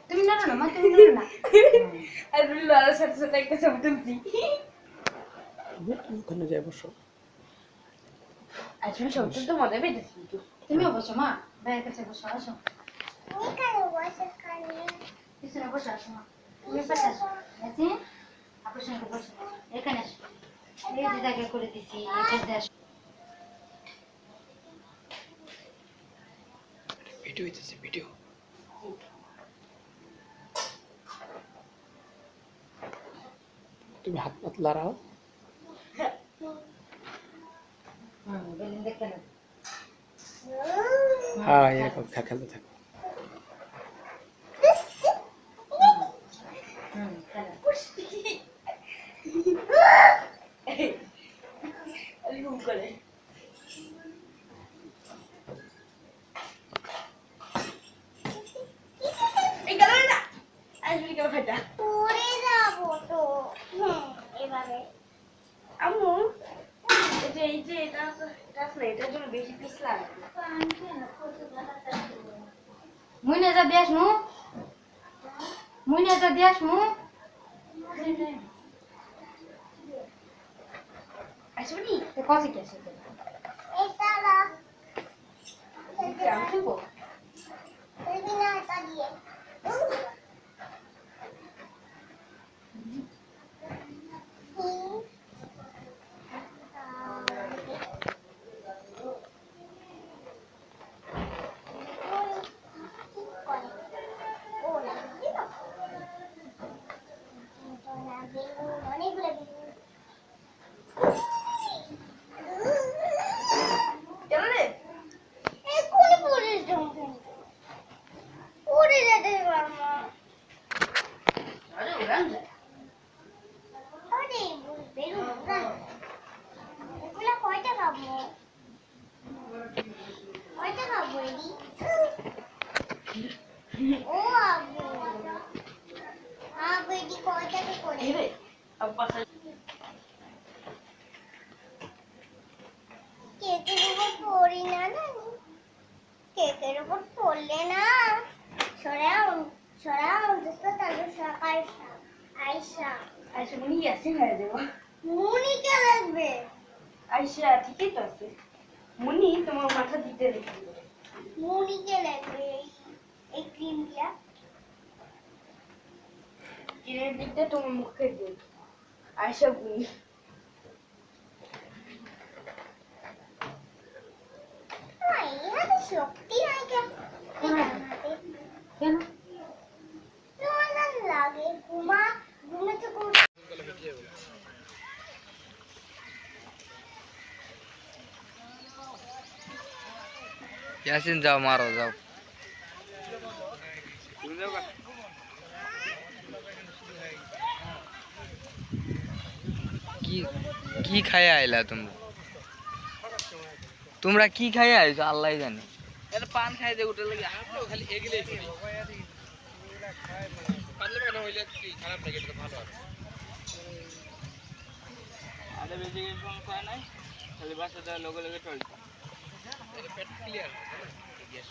তুমি না না মা তুমি না আর লালা সাথে সাথে একটা ছবি তুলছি ওখানে যাই বসো আসলে ছবি তুলতে মজা পেয়েছি তুমিও বসো মা ভাইয়ের কাছে বসো আসো পিছনে বসে আসো মা তুমি পাশে আসো আছে আপনার সঙ্গে বসো এখানে আসো এই যে জায়গা করে দিছি এখানে আসো ভিডিও হইতেছে ভিডিও তুমি হাত পাত লড়াও বেলুন দেখতে না হ্যাঁ এরকম খেলতে থাকো মুইনে যা দিয়াস মু মুইনে যা দিয়াস মু আসবনি তো কত কি আছে আমি শুনবো কেকের উপর পড়লে না আয়শা আইসা মনি আসে হয়ে যাবো মুনিকে লাগবে আইসা ঠিকই তো আছে মনি তোমার মাথা দিতে রেখে মুনিকে লাগবে এই ক্রিম দিয়া কিনের দিকটা তোমার মুখে দিই আইসা গুনি ইহাতে শক্তি নাই কেন কেন তোমার না লাগে ঘুমে তো यासीन जाओ मारो जाओ কি খাইয়া আইলা তোমরা কি খাইয়া আইছো আল্লাহ জানে এটা পান খাই দে উঠে লাগি আপনিও খালি এগিলে শুনি পারলে কেন হইলে কি খারাপ লাগে এটা ভালো আছে আরে বেশি কিছু খায় নাই খালি বাসা দা লগে লগে টল এটা পেট ক্লিয়ার গ্যাস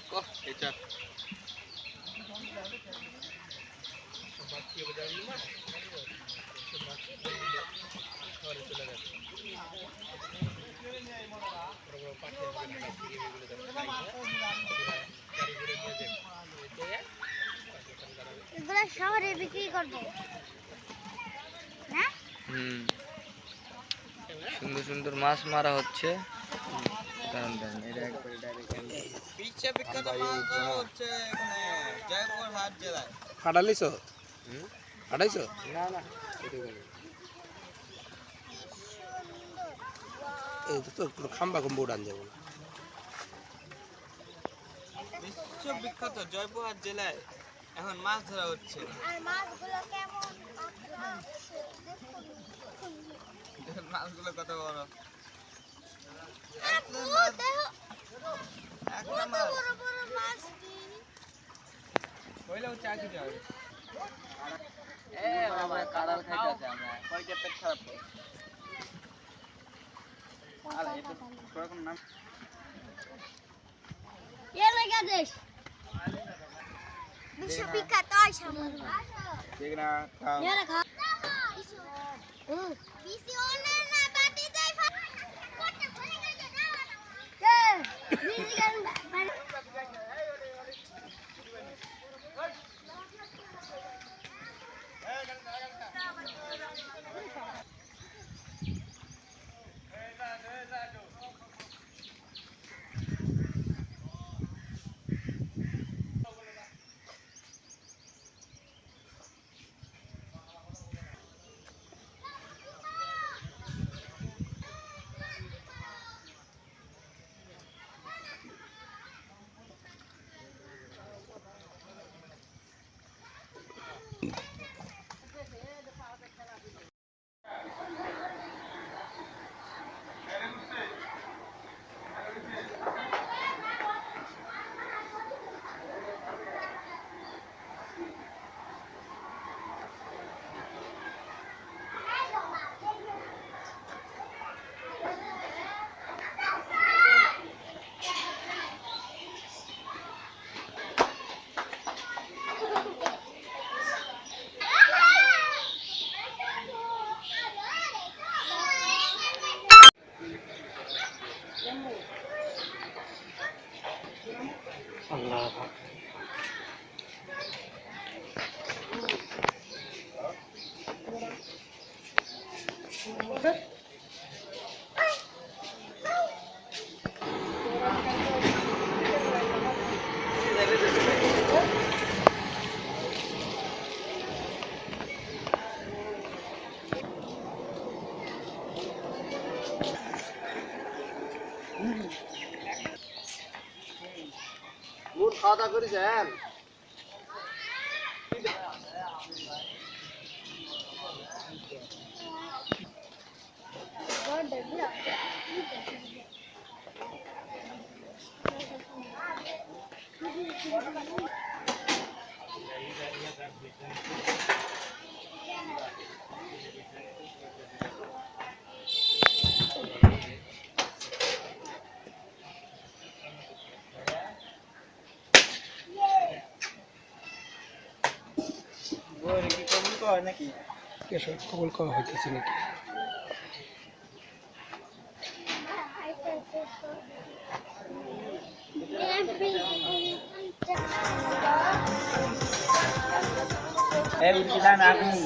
কো এটা বাকি বাজার নিমা শহরে চলে যাচ্ছে এগুলো শহরে বিক্রি করবো না সুন্দর সুন্দর মাছ মারা হচ্ছে কারণ দেখেন এটা একবারে ডাইরেক্ট পিছে বিখ্যাত মাছ ধরা হচ্ছে এখানে জয়পুর হাট জেলায় ফাটালিছো ফাটাইছো না না এটা করে এই তো কোনো খাম্বা কম্বা উড়ান যাবো না বিশ্ববিখ্যাত জয়পুর হাট জেলায় এখন মাছ ধরা হচ্ছে আর মাছগুলো কেমন মাছগুলো কত বড় হইলেও চা খেতে হবে এ বাবা কাদাল খাইতেছে আমরা কয়টা পেট খারাপ করে আর এটা তোর কোন নাম এ লাগা দেশ বিশ্ববিখ্যাত আইসামন দেখ না খাও এ রাখা বিসি ওনে না বাটি যাই কোটা ফলে গেছে দাও এ বিসি গান মুর খাওয়া দাওয়া করেছেন ওই কি কবুল কর নাকি এসব কবল করা হইতেছে নাকি এই উঠি দান আগুন